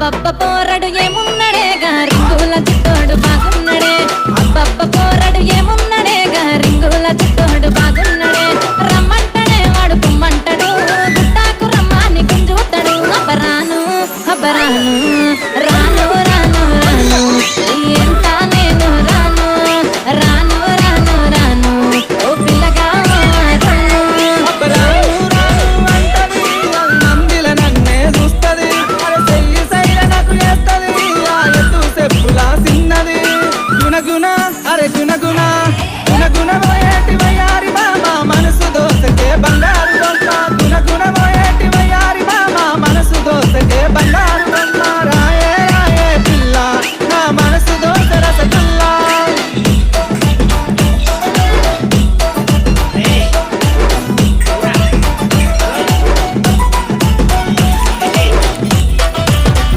అబ్బబ్బ పోరడు ఏమున్నడే రింగుల చిత్తోడు బాగున్నడే అబ్బబ్బ పోరడు ఏమున్నడే రింగుల చిత్తోడు బాగున్నడే రమ్మంటడే వాడు కుమ్మంటడు గుట్టాకు రమ్మాని గుంజుతాడు అబ్బరాను అబ్బరాను రాను రాను రాను ఎంత నేను రాను రాను రాను రాను ఓ పిల్లగా గుణ గుణ అరే గుణ గుణ గుణ గుణ